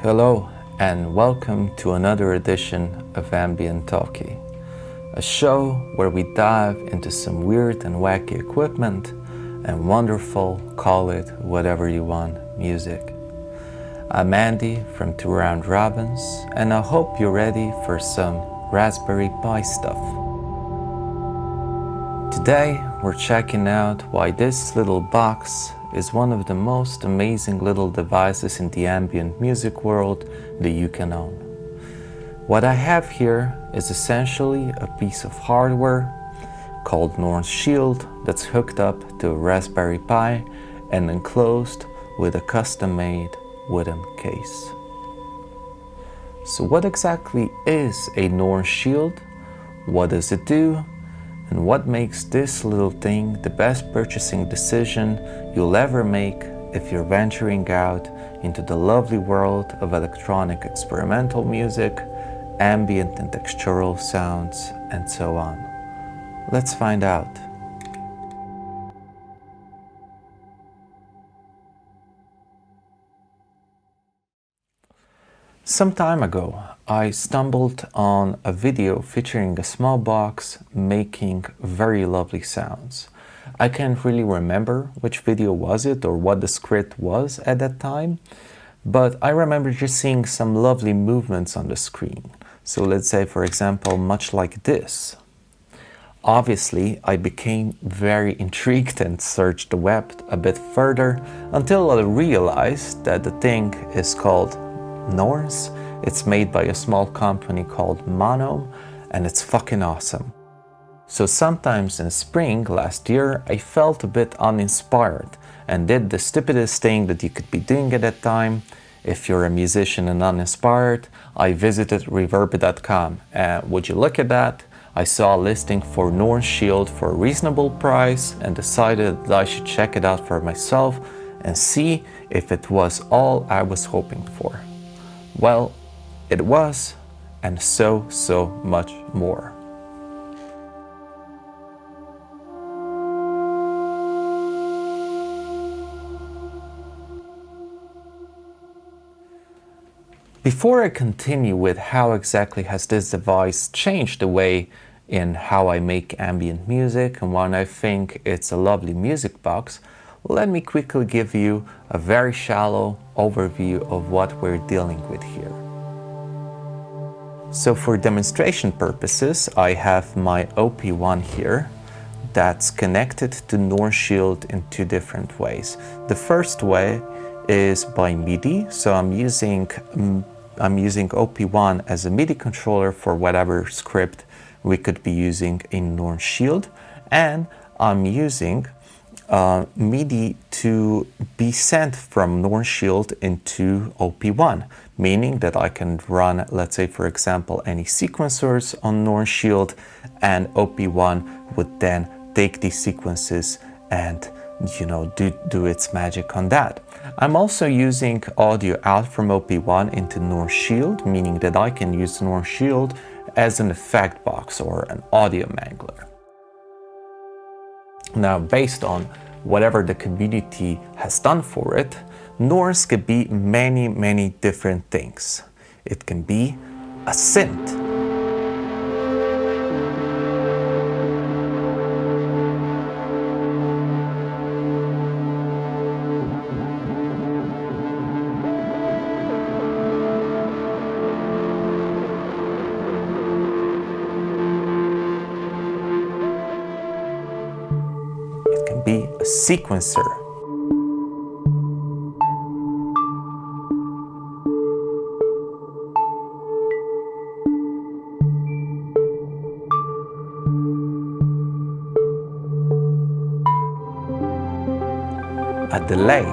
Hello and welcome to another edition of Ambient Talkie, a show where we dive into some weird and wacky equipment and wonderful, call it whatever you want, music. I'm Andy from Two Round Robins, and I hope you're ready for some Raspberry Pi stuff. Today we're checking out why this little box is one of the most amazing little devices in the ambient music world that you can own. What I have here is essentially a piece of hardware called nornsshield that's hooked up to a Raspberry Pi and enclosed with a custom-made wooden case. So what exactly is a nornsshield? What does it do? And what makes this little thing the best purchasing decision you'll ever make if you're venturing out into the lovely world of electronic experimental music, ambient and textural sounds, and so on? Let's find out. Some time ago, I stumbled on a video featuring a small box making very lovely sounds. I can't really remember which video was it or what the script was at that time, but I remember just seeing some lovely movements on the screen. So let's say, for example, much like this. Obviously, I became very intrigued and searched the web a bit further until I realized that the thing is called NORNS. It's made by a small company called Monome, and it's fucking awesome. So sometimes in spring last year, I felt a bit uninspired and did the stupidest thing that you could be doing at that time. If you're a musician and uninspired, I visited reverb.com, and would you look at that? I saw a listing for nornsshield for a reasonable price and decided that I should check it out for myself and see if it was all I was hoping for. Well, it was, and so much more. Before I continue with how exactly has this device changed the way in how I make ambient music and why I think it's a lovely music box, let me quickly give you a very shallow overview of what we're dealing with here. So for demonstration purposes, I have my OP1 here that's connected to nornsshield in two different ways. The first way is by MIDI, so I'm using OP1 as a MIDI controller for whatever script we could be using in nornsshield, and I'm using MIDI to be sent from nornsshield into OP1, meaning that I can run, let's say for example, any sequencers on nornsshield, and OP1 would then take these sequences and do its magic on that. I'm also using audio out from OP1 into nornsshield, meaning that I can use nornsshield as an effect box or an audio mangler. Now, based on whatever the community has done for it, NORNS could be many different things. It can be a synth. It can be a sequencer. A delay.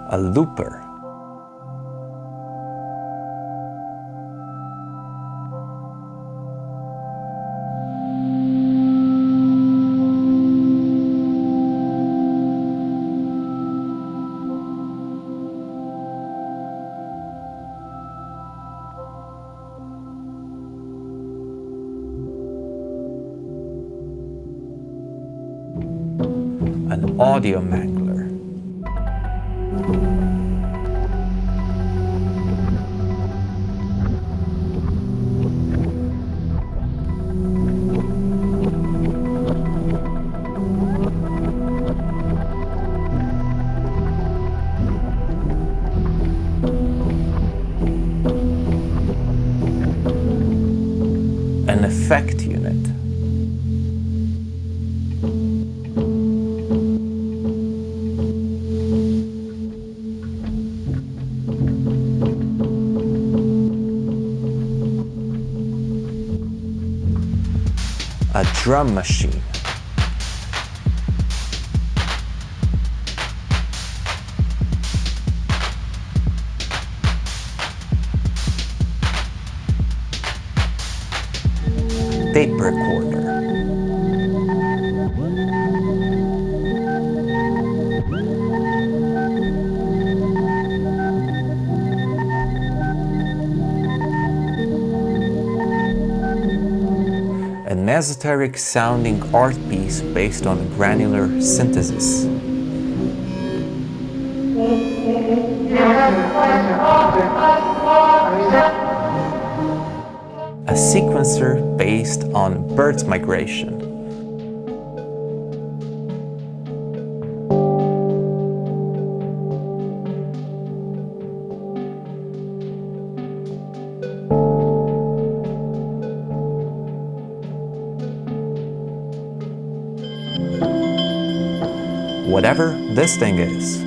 A looper. audio mangler. An effect unit. A drum machine. Tape recorder. An esoteric sounding art piece based on granular synthesis. A sequencer based on bird migration. Whatever this thing is.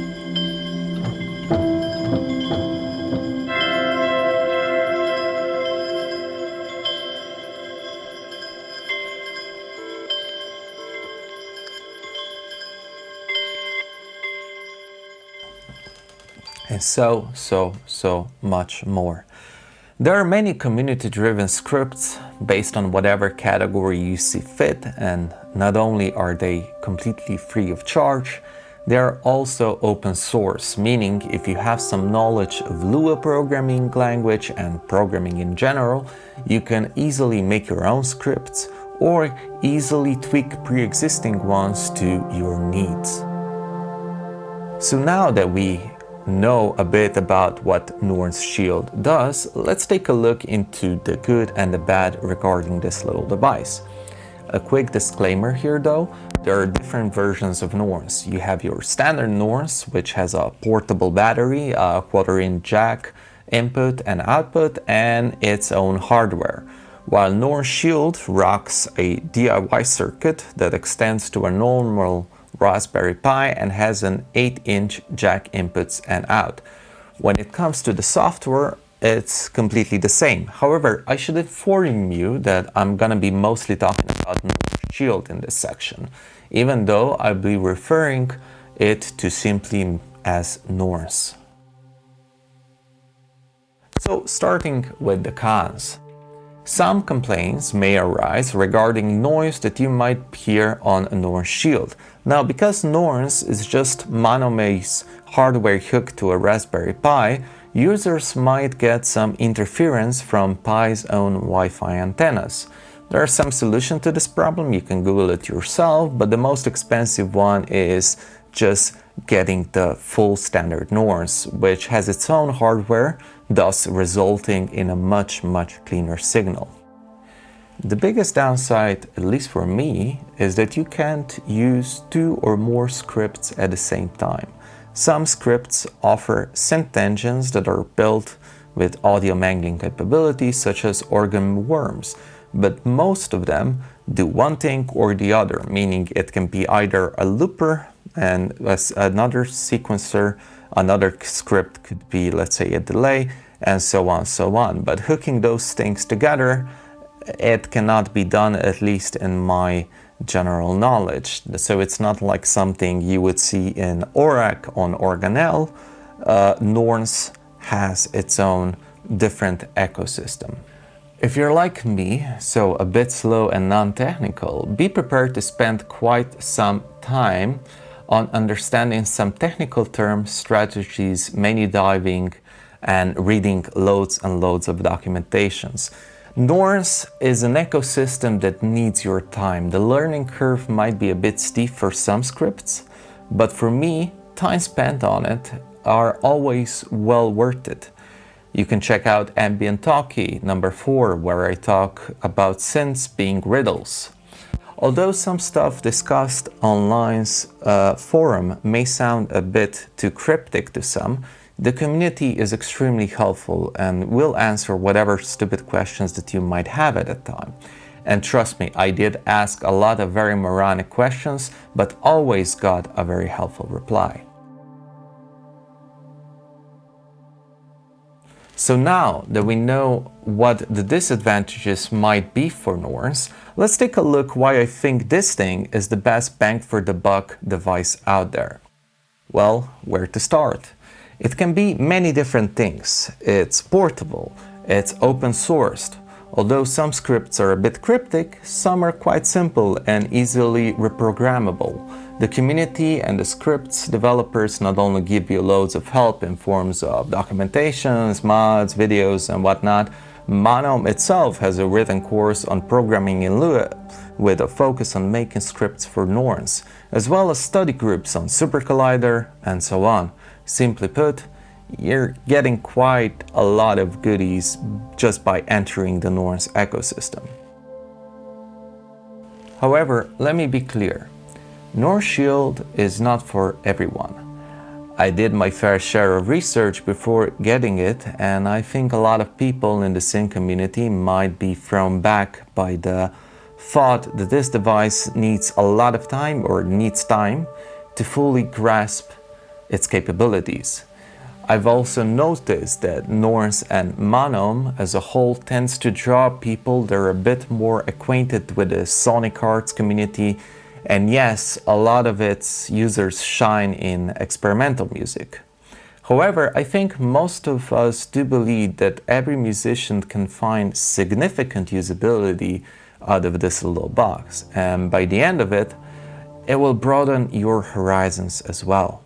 And so much more. There are many community-driven scripts based on whatever category you see fit, and not only are they completely free of charge, they are also open source, meaning if you have some knowledge of Lua programming language and programming in general, you can easily make your own scripts or easily tweak pre-existing ones to your needs. So now that we know a bit about what nornsshield does, let's take a look into the good and the bad regarding this little device. A quick disclaimer here though, there are different versions of NORNS. You have your standard NORNS, which has a portable battery, a 1/4-inch jack, input and output, and its own hardware. While nornsshield rocks a DIY circuit that extends to a normal Raspberry Pi and has an 8-inch jack inputs and out. When it comes to the software, it's completely the same. However, I should inform you that I'm gonna be mostly talking about nornsshield in this section, even though I'll be referring it to simply as NORNS. So starting with the cons. Some complaints may arise regarding noise that you might hear on a nornsshield. Now, because NORNS is just monome's hardware hooked to a Raspberry Pi, users might get some interference from Pi's own Wi-Fi antennas. There are some solutions to this problem, you can Google it yourself, but the most expensive one is just getting the full standard NORNS, which has its own hardware, thus resulting in a much cleaner signal. The biggest downside, at least for me, is that you can't use 2 or more scripts at the same time. Some scripts offer synth engines that are built with audio mangling capabilities, such as organ worms, but most of them do one thing or the other, meaning it can be either a looper and another sequencer, another script could be, let's say, a delay, and so on. But hooking those things together, it cannot be done, at least in my general knowledge. So it's not like something you would see in ORAC on Organelle. NORNS has its own different ecosystem. If you're like me, so a bit slow and non-technical, be prepared to spend quite some time on understanding some technical terms, strategies, menu diving, and reading loads and loads of documentations. NORNS is an ecosystem that needs your time. The learning curve might be a bit steep for some scripts, but for me, time spent on it are always well worth it. You can check out Ambient Talkie number 4, where I talk about synths being riddles. Although some stuff discussed online's forum may sound a bit too cryptic to some, the community is extremely helpful and will answer whatever stupid questions that you might have at that time. And trust me, I did ask a lot of very moronic questions, but always got a very helpful reply. So now that we know what the disadvantages might be for NORNS, let's take a look why I think this thing is the best bang for the buck device out there. Well, where to start? It can be many different things. It's portable, it's open sourced. Although some scripts are a bit cryptic, some are quite simple and easily reprogrammable. The community and the scripts developers not only give you loads of help in forms of documentations, mods, videos and whatnot, Monome itself has a written course on programming in Lua with a focus on making scripts for NORNS, as well as study groups on Super Collider and so on. Simply put, you're getting quite a lot of goodies just by entering the NORNS ecosystem. However, let me be clear. nornsshield is not for everyone. I did my fair share of research before getting it, and I think a lot of people in the synth community might be thrown back by the thought that this device needs a lot of time or needs time to fully grasp its capabilities. I've also noticed that NORNS and Monome as a whole tends to draw people that are a bit more acquainted with the Sonic Arts community, and yes, a lot of its users shine in experimental music. However, I think most of us do believe that every musician can find significant usability out of this little box, and by the end of it, it will broaden your horizons as well.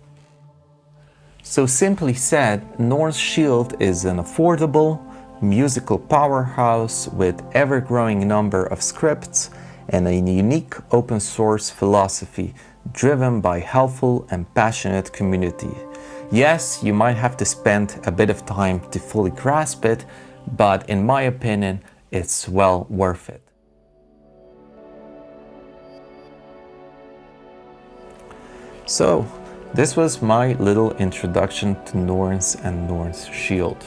So simply said, nornsshield is an affordable, musical powerhouse with ever-growing number of scripts and a unique open source philosophy driven by helpful and passionate community. Yes, you might have to spend a bit of time to fully grasp it, but in my opinion, it's well worth it. So, this was my little introduction to NORNS and nornsshield.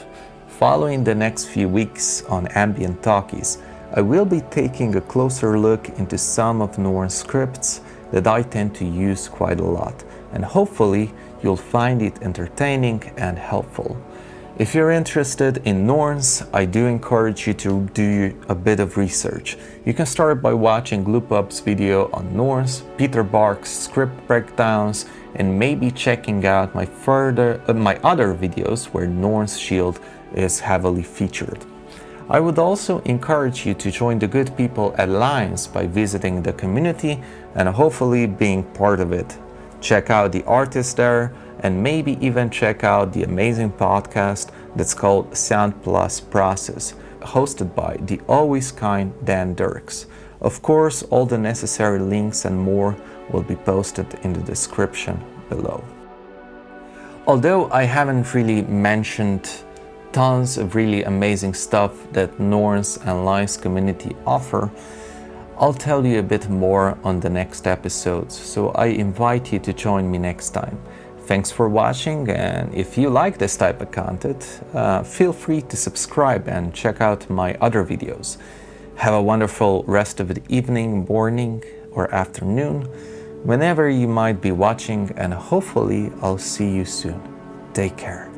Following the next few weeks on Ambient Talkies, I will be taking a closer look into some of NORNS scripts that I tend to use quite a lot, and hopefully you'll find it entertaining and helpful. If you're interested in NORNS, I do encourage you to do a bit of research. You can start by watching Gloopup's video on NORNS, Peter Bark's script breakdowns, and maybe checking out my other videos where nornsshield is heavily featured. I would also encourage you to join the good people at Alliance by visiting the community and hopefully being part of it. Check out the artists there and maybe even check out the amazing podcast that's called Sound Plus Process, hosted by the always kind Dan Dirks. Of course, all the necessary links and more will be posted in the description below. Although I haven't really mentioned tons of really amazing stuff that NORNS and Alliance community offer, I'll tell you a bit more on the next episodes, so I invite you to join me next time. Thanks for watching, and if you like this type of content, feel free to subscribe and check out my other videos. Have a wonderful rest of the evening, morning, or afternoon, whenever you might be watching, and hopefully I'll see you soon. Take care.